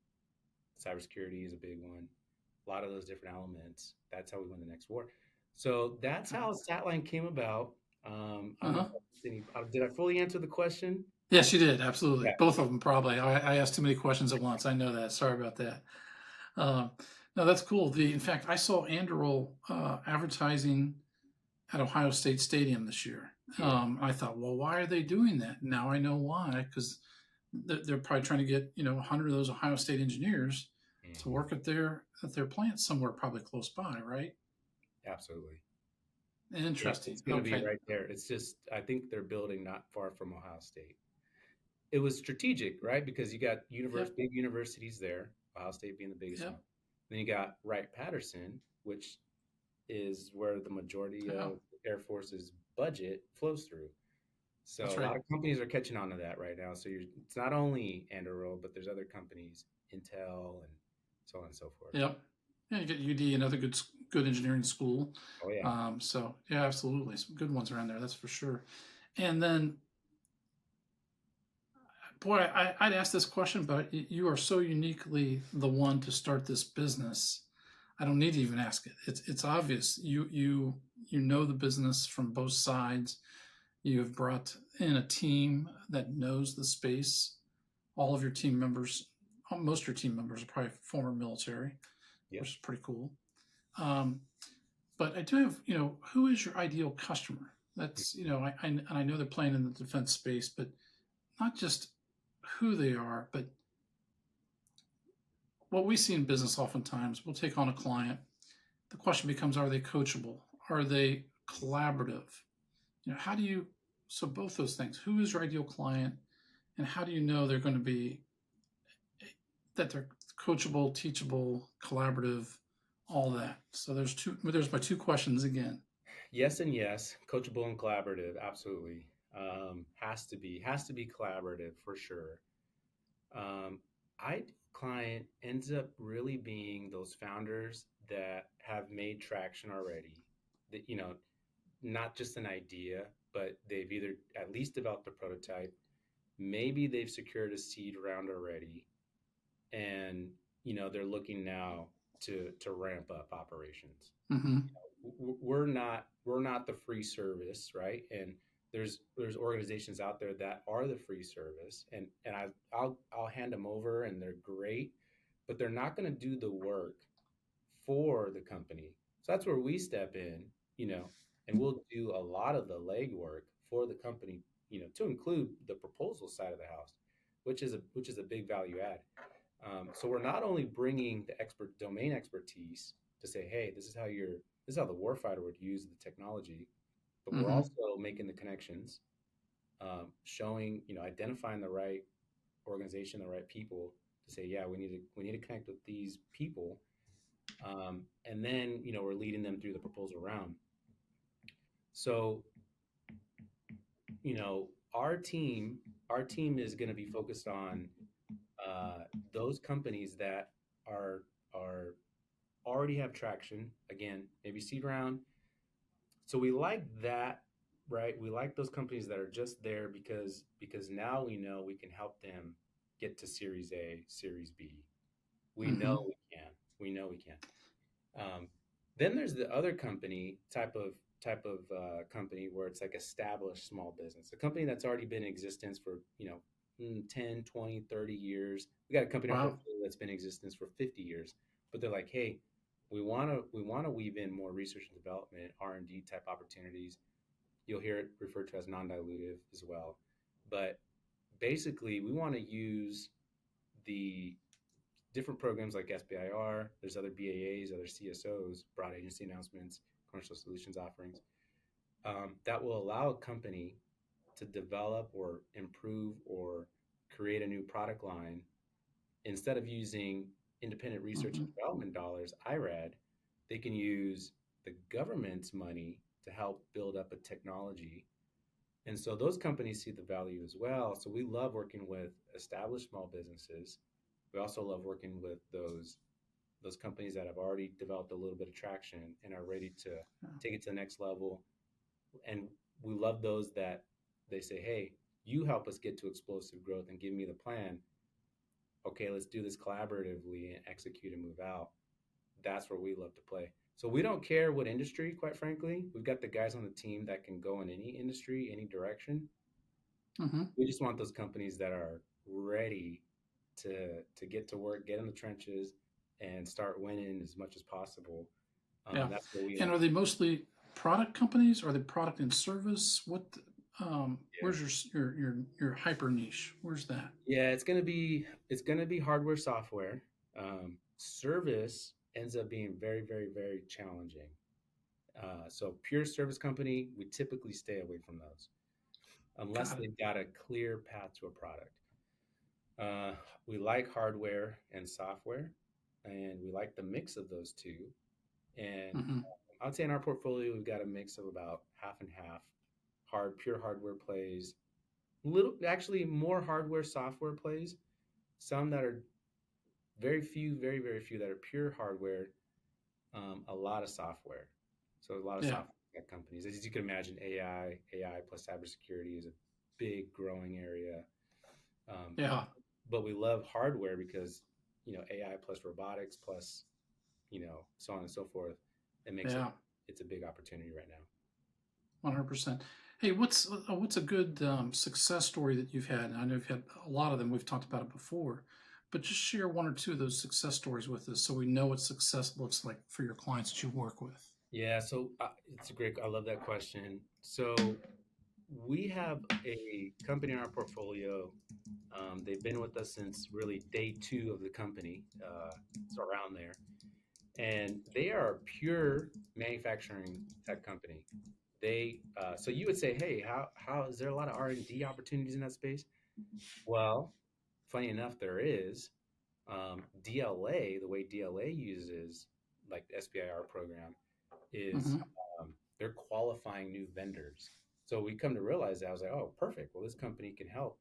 cybersecurity is a big one. A lot of those different elements. That's how we win the next war. So that's Uh how Statline came about. I don't know huh. if did I fully answer the question? Yes, you did. Absolutely. Yeah. Both of them probably. I asked too many questions at once. I know that. Sorry about that. Um, no, that's cool. In fact, I saw Anduril advertising at Ohio State Stadium this year. Yeah. I thought, well, why are they doing that? Now I know why. Because they're probably trying to get 100 of those Ohio State engineers to Mhm. work at their plant somewhere probably close by, right? Absolutely. Yeah, Interesting. it's going to be Okay. right there. It's just, I think they're building not far from Ohio State. It was strategic, right? Because you got Yep. big universities there, Ohio State being the biggest one. Yep. Then you got Wright Patterson, which is where the majority Oh, of the Air Force's budget flows through. So that's a lot right. of companies are catching on to that right now. So it's not only Anduril, but there's other companies, Intel, and so on and so forth. Yep. Yeah, you get UD, another good engineering school. Oh yeah. So yeah, absolutely, some good ones around there. That's for sure. And then, boy, I'd ask this question, but you are so uniquely the one to start this business. I don't need to even ask it. It's obvious. You know the business from both sides. You have brought in a team that knows the space. All of your team members, most of your team members are probably former military, Yep. which is pretty cool. Um, but I do have, who is your ideal customer? That's, I know they're playing in the defense space, but not just who they are, but what we see in business oftentimes, we'll take on a client. The question becomes, are they coachable? Are they collaborative? How do you, so both those things, who is your ideal client and how do you know they're going to be, that they're coachable, teachable, collaborative, all that. So there's my two questions again. Yes and yes, coachable and collaborative, absolutely. Has to be collaborative for sure. I Client ends up really being those founders that have made traction already. That not just an idea, but they've either at least developed a prototype, maybe they've secured a seed round already, and they're looking now to ramp up operations. Mm-hmm. We're not the free service, right? And there's organizations out there that are the free service, and I'll hand them over, and they're great, but they're not going to do the work for the company. So that's where we step in, you know, and we'll do a lot of the legwork for the company, to include the proposal side of the house, which is a big value add. So we're not only bringing the expert domain expertise to say, hey, this is how the warfighter would use the technology, but we're Mm-hmm. also making the connections, showing, identifying the right organization, the right people to say, yeah, we need to connect with these people, and then we're leading them through the proposal round. So our team is going to be focused on those companies that are already have traction. Again, maybe seed round. So we like that, right? We like those companies that are just there because now we know we can help them get to Series A, Series B. We Mm-hmm. know we can. We know we can. Um, then there's the other company type of company where it's like established small business, a company that's already been in existence for 10, 20, 30 years. We got a company in our Wow. portfolio that's been in existence for 50 years, but they're like, hey, we want to weave in more research and development, R&D type opportunities. You'll hear it referred to as non-dilutive as well, but basically we want to use the different programs like SBIR. There's other BAAs, other CSOs, broad agency announcements, commercial solutions offerings, that will allow a company to develop or improve or create a new product line. Instead of using independent research Mm-hmm. and development dollars, IRAD, they can use the government's money to help build up a technology. And so those companies see the value as well. So we love working with established small businesses. We also love working with those companies that have already developed a little bit of traction and are ready to Yeah. take it to the next level. And we love those that they say, hey, you help us get to explosive growth and give me the plan. Okay, let's do this collaboratively and execute and move out. That's where we love to play. So we don't care what industry, quite frankly. We've got the guys on the team that can go in any industry, any direction. Mm-hmm. We just want those companies that are ready to get to work, get in the trenches, and start winning as much as possible. Yeah. That's where we And like. are they mostly product companies? Are they product and service? Yeah, Where's your hyper niche? Where's that? yeah. It's gonna be hardware, software. Service ends up being very, very, very challenging. So pure service company, we typically stay away from those unless Got it. they've got a clear path to a product. Uh, we like hardware and software, and we like the mix of those two. And Mm-hmm. I'd say in our portfolio, we've got a mix of about half and half pure hardware plays, little, actually more hardware, software plays, some that are very few, very, very few that are pure hardware, a lot of software. So a lot of Yeah. software tech companies. As you can imagine, AI plus cybersecurity is a big growing area. Yeah. But we love hardware because AI plus robotics plus so on and so forth. It makes Yeah, it's a big opportunity right now. 100%. Hey, what's a good success story that you've had? I know you've had a lot of them. We've talked about it before, but just share one or two of those success stories with us so we know what success looks like for your clients that you work with. Yeah, so I love that question. So we have a company in our portfolio. They've been with us since really day two of the company. It's around there, and they are a pure manufacturing tech company. So you would say, hey, how is there a lot of R&D opportunities in that space? Well, funny enough, there is. DLA, the way DLA uses like the SBIR program is Mm-hmm. they're qualifying new vendors. So we come to realize that I was like, oh, perfect. Well, this company can help.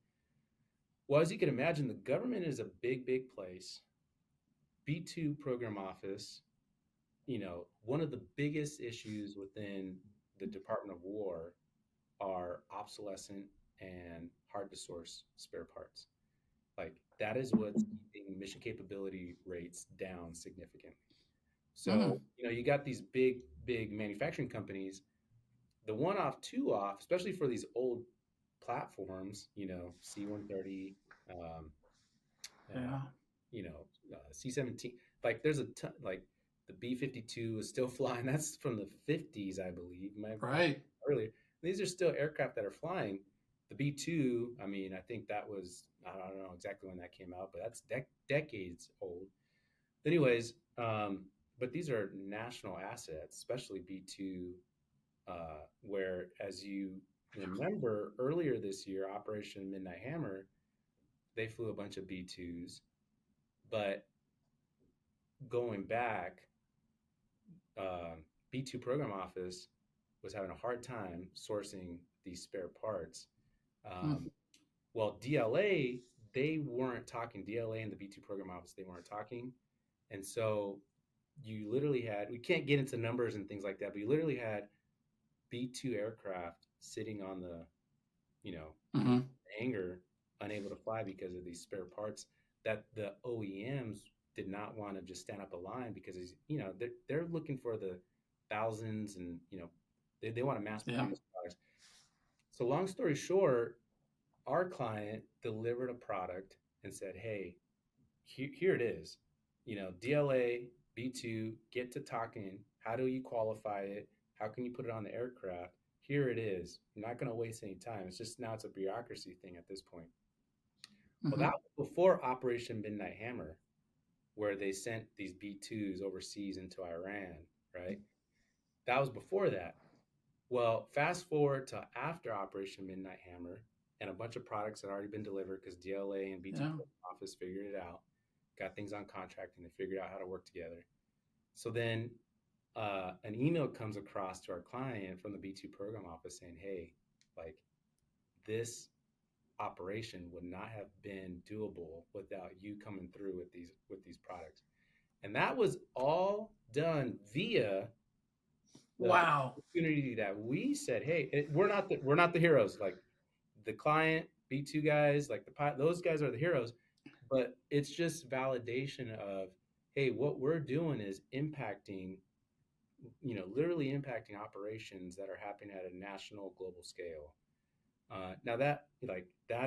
Well, as you can imagine, the government is a big, big place. B2 program office, one of the biggest issues within the Department of War are obsolescent and hard to source spare parts. Like that is what's keeping mission capability rates down significantly. Mm-hmm. So, you got these big, big manufacturing companies, the one off, two off, especially for these old platforms, C-130, um, uh, Yeah. C-17. Like there's a ton, like the B-52 is still flying. That's from the 50s, I believe. Might Right. earlier. These are still aircraft that are flying. The B-2, I mean, I think that was, I don't know exactly when that came out, but that's decades old. Anyways, but these are national assets, especially B2, where, as you remember earlier this year, Operation Midnight Hammer, they flew a bunch of B2s. But going back, B2 program office was having a hard time sourcing these spare parts. Mm-hmm. Um, well, DLA, they weren't talking. DLA and the B2 program office, they weren't talking. And so you literally had, we can't get into numbers and things like that, but you literally had B2 aircraft sitting on you know, in Mm-hmm. hangar, unable to fly because of these spare parts that the OEMs did not want to just stand up a line because they're looking for the thousands and they want to mass Yeah. produce products. So long story short, our client delivered a product and said, hey, here it is. DLA, B2, get to talking. How do you qualify it? How can you put it on the aircraft? Here it is. You're not going to waste any time. It's just now it's a bureaucracy thing at this point. Well, Mm-hmm. that was before Operation Midnight Hammer, where they sent these B2s overseas into Iran, right? That was before that. Well, fast forward to after Operation Midnight Hammer, and a bunch of products had already been delivered because DLA and B2 Yeah. office figured it out, got things on contract, and they figured out how to work together. So then an email comes across to our client from the B2 program office saying, hey, like this operation would not have been doable without you coming through with these products. And that was all done via the Wow. opportunity that we said, hey, we're not the heroes. Like the client, B2 guys, like those guys are the heroes, but it's just validation of, hey, what we're doing is impacting, literally impacting operations that are happening at a national global scale. Now that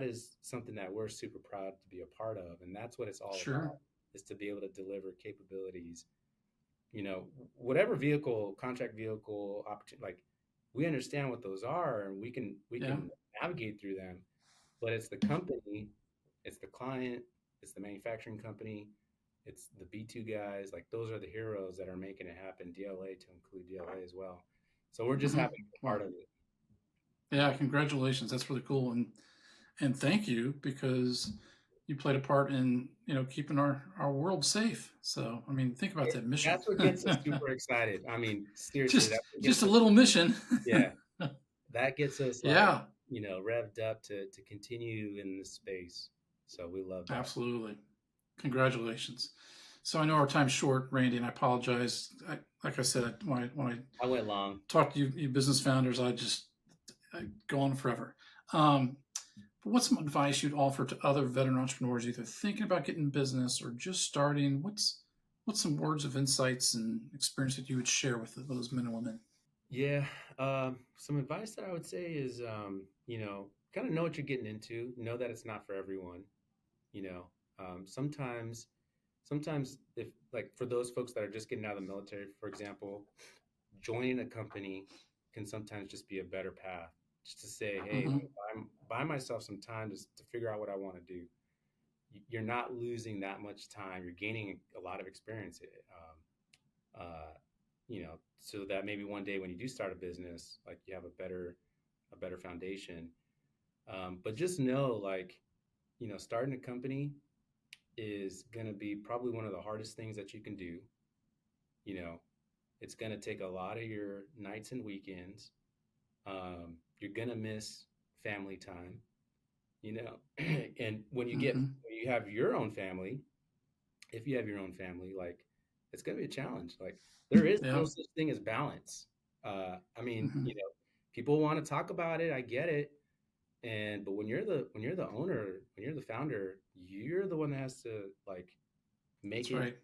is something that we're super proud to be a part of, and that's what it's all Sure. about, is to be able to deliver capabilities. Whatever vehicle, contract vehicle, opportunity, like we understand what those are, and we Yeah. can navigate through them. But it's the company, it's the client, it's the manufacturing company, it's the B2 guys. Like those are the heroes that are making it happen. DLA to include DLA as well. So we're just Mm-hmm. happy to be Wow. part of it. Yeah. Congratulations. That's really cool. And thank you because you played a part in keeping our world safe. So I mean, think about that mission. That's what gets us super excited. I mean, seriously, just that's what just gets a us. little mission. Yeah, that gets us like Yeah. revved up to continue in this space. So we love that. Absolutely. Congratulations. So I know our time's short, Randy, and I apologize. Like I said, when I I went long. talk to you business founders, I go on forever. But what's some advice you'd offer to other veteran entrepreneurs either thinking about getting business or just starting? what's some words of insights and experience that you would share with those men and women? Yeah. Some advice that I would say is, kind of know what you're getting into. Know that it's not for everyone. You know, sometimes, if like for those folks that are just getting out of the military, for example, joining a company can sometimes just be a better path. Just to say, hey, Mm-hmm. I'm buy myself some time to figure out what I want to do. You're not losing that much time. You're gaining a lot of experience. So that maybe one day when you do start a business, like you have a better foundation. But just know, like, starting a company is going to be probably one of the hardest things that you can do. You know, it's going to take a lot of your nights and weekends. You're going to miss family time, and Mm-hmm. when you have your own family, if you have your own family, like it's going to be a challenge. Like there is no Yeah. such thing as balance. I mean, Mm-hmm. people want to talk about it. I get it. But when you're the owner, when you're the founder, you're the one that has to like make That's it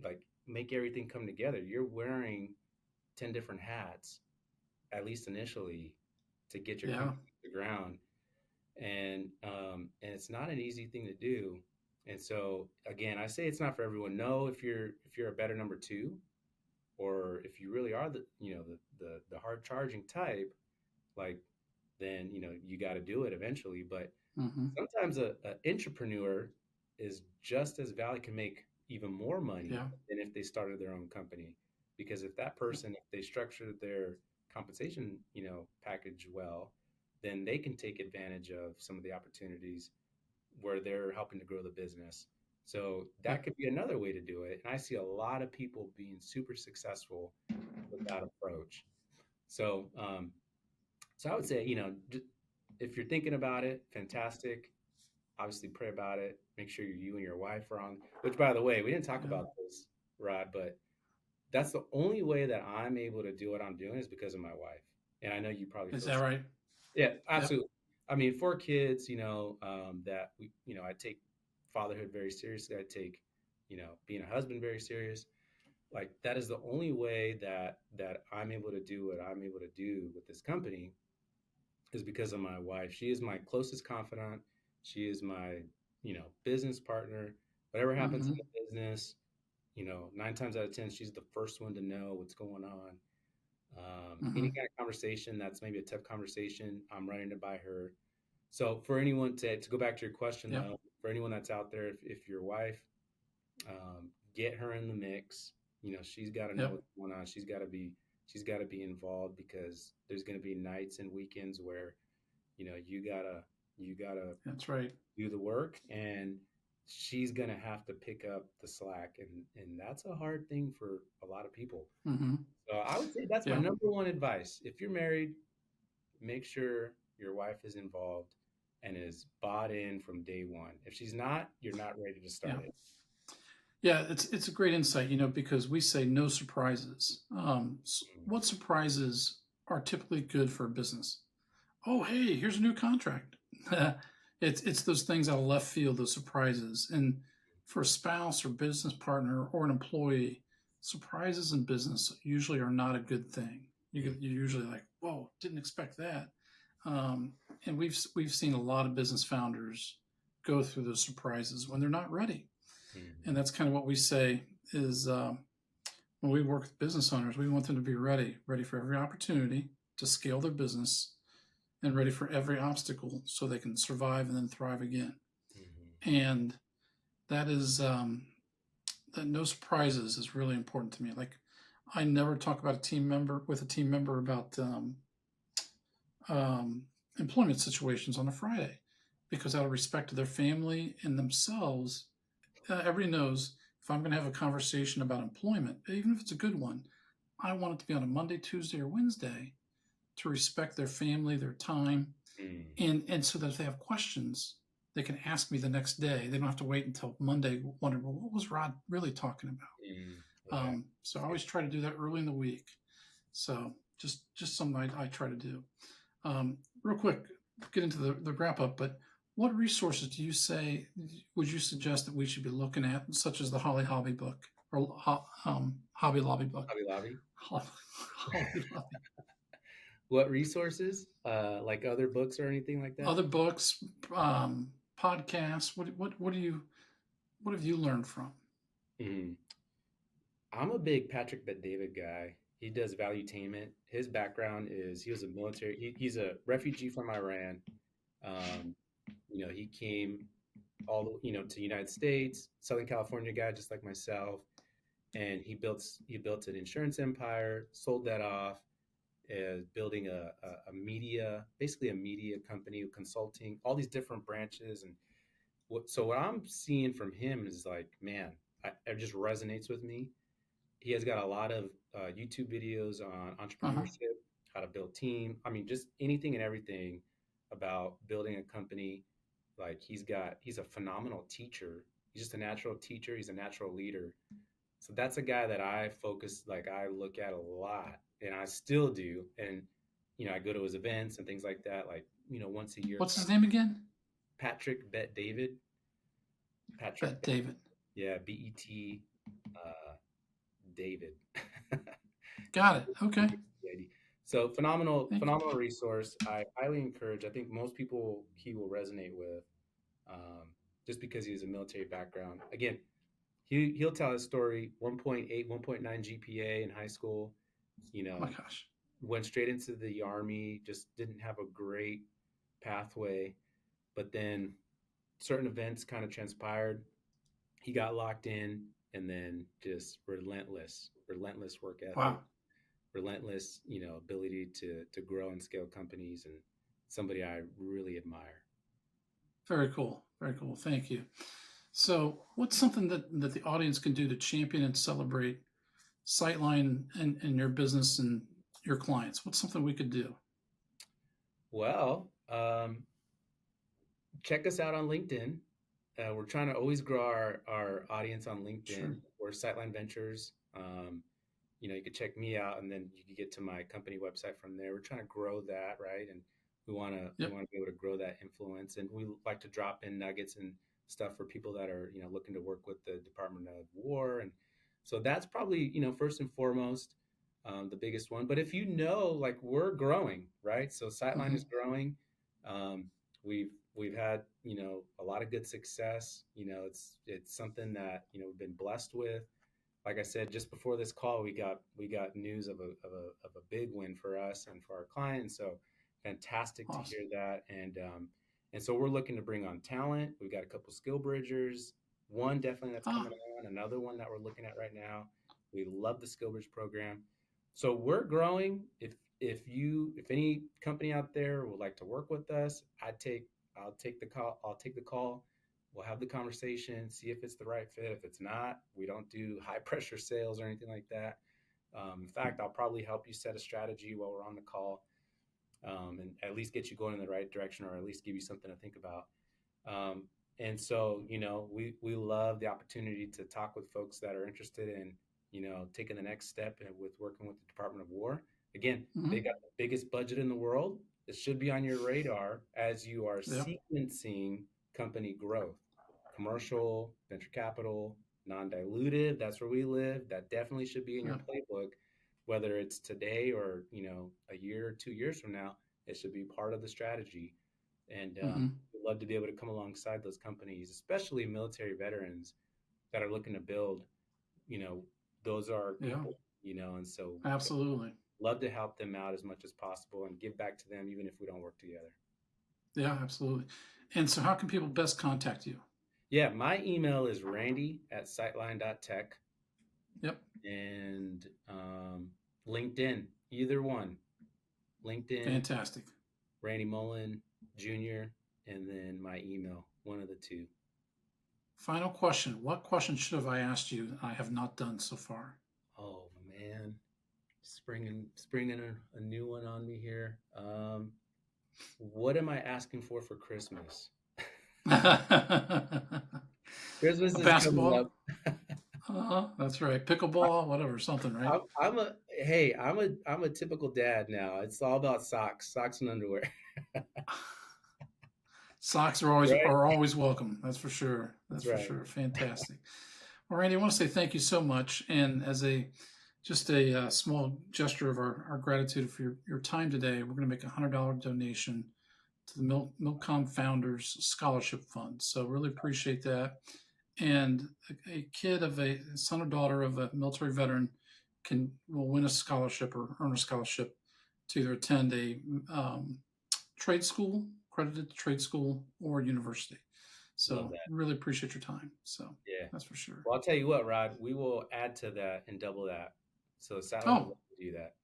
right. make everything come together. You're wearing 10 different hats, at least initially, to get your Yeah. company off the ground. And it's not an easy thing to do. And so again, I say it's not for everyone. No, if you're a better number two, or if you really are the hard charging type, like then you got to do it eventually. But Mm-hmm. sometimes a entrepreneur is just as valuable, can make even more money Yeah. than if they started their own company. Because if that person, if they structured their compensation, package well, then they can take advantage of some of the opportunities where they're helping to grow the business. So that Yep. could be another way to do it. And I see a lot of people being super successful with that approach. So, so I would say, if you're thinking about it, fantastic. Obviously, pray about it. Make sure you and your wife are on. Which, by the way, we didn't talk Yeah. about this, Rod, but that's the only way that I'm able to do what I'm doing is because of my wife. And I know you probably Is feel that the same. right? Yeah, Yep. absolutely. I mean, for kids, that I take fatherhood very seriously. I take, being a husband very serious. Like that is the only way that I'm able to do what I'm able to do with this company is because of my wife. She is my closest confidant. She is my, business partner. Whatever happens Mm-hmm. in the business, 9 times out of 10, she's the first one to know what's going on. Mm-hmm. Any kind of conversation that's maybe a tough conversation, I'm running it by her. So for anyone to go back to your question Yep. though, for anyone that's out there, if your wife, get her in the mix. She's got to know Yep. what's going on. She's got to be involved because there's going to be nights and weekends where you gotta That's right. do the work, and she's gonna have to pick up the slack, and that's a hard thing for a lot of people. Mm-hmm. So I would say that's my Yeah. number one advice. If you're married, make sure your wife is involved and is bought in from day one. If she's not, you're not ready to Yeah. start it. Yeah. It's a great insight, because we say no surprises. What surprises are typically good for a business? Oh, hey, here's a new contract. It's those things out of left field, those surprises. And for a spouse or business partner or an employee, surprises in business usually are not a good thing. You're usually like, whoa, didn't expect that. Um, and we've seen a lot of business founders go through those surprises when they're not ready. And Mm-hmm. that's kind of what we say is when we work with business owners, we want them to be ready for every opportunity to scale their business and ready for every obstacle so they can survive and then thrive again. Mm-hmm. And that is that no surprises is really important to me. Like I never talk about a team member with a team member about um, employment situations on a Friday because out of respect to their family and themselves, everybody knows if I'm going to have a conversation about employment, even if it's a good one, I want it to be on a Monday, Tuesday, or Wednesday to respect their family, their time, Mm-hmm. and so that if they have questions, they can ask me the next day. They don't have to wait until Monday, wondering, well, what was Rod really talking about? Mm-hmm. Yeah. So I That's good. always try to do that early in the week. So just something I try to do. Real quick, get into the wrap up. But what resources would you suggest that we should be looking at, such as the Holly Hobby book? or Hobby Lobby book. Hobby Lobby. Hobby Lobby. What resources? Like other books or anything like that? Other books, podcasts. What have you learned from? Mhm. I'm a big Patrick Bet-David guy. He does valuetainment. His background is he was a military. He's a refugee from Iran. Um, he came to the United States, Southern California guy, just like myself, and he built an insurance empire, sold that off, building a media, basically a media company, consulting, all these different branches. And what I'm seeing from him is like, man, it just resonates with me. He has got a lot of YouTube videos on Uh-huh. entrepreneurship, how to build team. I mean, just anything and everything about building a company. Like he's a phenomenal teacher. He's just a natural teacher. He's a natural leader. So that's a guy that I look at a lot, and I still do. And I go to his events and things like that, like once a year. What's his name again? Patrick Bet David. Patrick, Bet David. yeah, Bet, uh, David. Got it. Okay. So phenomenal, Thank you. phenomenal resource. I highly encourage. I think most people he will resonate with, um, just because he has a military background. Again, he'll tell his story. 1.8, 1.9 GPA in high school. You Oh my know, gosh. went straight into the army. Just didn't have a great pathway, but then certain events kind of transpired. He got locked in, and then just relentless work ethic, Wow. relentless, ability to grow and scale companies, and somebody I really admire. Very cool. Very cool. Thank you. So, what's something that the audience can do to champion and celebrate Sightline and your business and your clients? What's something we could do? Well, check us out on LinkedIn. We're trying to always grow our audience on LinkedIn. Sure. We're Sightline Ventures. You could check me out, and then you can get to my company website from there. We're trying to grow that, right? And we Yep. want to be able to grow that influence. And we like to drop in nuggets and stuff for people that are looking to work with the Department of War. And so that's probably first and foremost, the biggest one. But if like we're growing, right? So Sightline Mm-hmm. is growing. Um, we've had a lot of good success. It's something that we've been blessed with. Like I said, just before this call, we got news of a big win for us and for our client. So fantastic to Awesome. hear that. And so we're looking to bring on talent. We've got a couple skill bridgers. One definitely that's Ah. coming on. Another one that we're looking at right now. We love the skill bridge program. So we're growing. If any company out there would like to work with us, I'll take the call. I'll take the call. We'll have the conversation, see if it's the right fit. If it's not, we don't do high pressure sales or anything like that. In fact, I'll probably help you set a strategy while we're on the call, and at least get you going in the right direction, or at least give you something to think about. Um, and so, we love the opportunity to talk with folks that are interested in, taking the next step with working with the Department of War. Again, they Mm-hmm. got the biggest budget in the world. It should be on your radar as you are Yep. sequencing company growth, commercial, venture capital, non-dilutive. That's where we live. That definitely should be in your Yep. playbook, whether it's today or, a year or 2 years from now. It should be part of the strategy. And Mm-hmm. we'd love to be able to come alongside those companies, especially military veterans that are looking to build. You know, those are Yeah. people. And so Absolutely. love to help them out as much as possible and give back to them, even if we don't work together. Yeah. Absolutely. And so, how can people best contact you? Yeah, my email is randy@sightline.tech, Yep. and LinkedIn, either one. LinkedIn, Fantastic. Randy Mullen Jr., and then my email, one of the two. Final question. What question should have I asked you that I have not done so far? Oh man, springing a new one on me here. What am I asking for Christmas? Christmas A is coming basketball? up. That's right. Pickleball, whatever, something, right? I'm a typical dad now. It's all about socks and underwear. Socks Right? are always welcome. That's for sure. That's That's for right. sure. Fantastic. Well, Randy, I want to say thank you so much. And as just a small gesture of our gratitude for your time today, we're going to make a $100 donation to the MilCom Founders Scholarship Fund. So really appreciate that. And a kid of a son or daughter of a military veteran will win a scholarship or earn a scholarship to either attend a trade school, accredited trade school, or university. So really appreciate your time. So yeah, that's for sure. Well, I'll tell you what, Rod, we will add to that and double that. So Sightline will do that.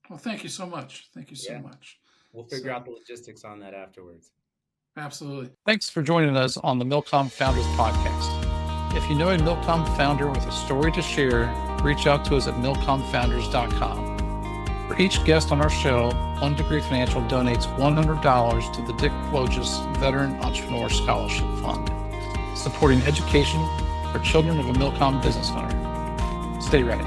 Well, thank you so much. Thank you so much. We'll figure out the logistics on that afterwards. Absolutely. Thanks for joining us on the MilCom Founders Podcast. If you know a MilCom founder with a story to share, reach out to us at milcomfounders.com. For each guest on our show, One Degree Financial donates $100 to the Dick Loges Veteran Entrepreneur Scholarship Fund, supporting education for children of a MilCom business owner. Stay ready.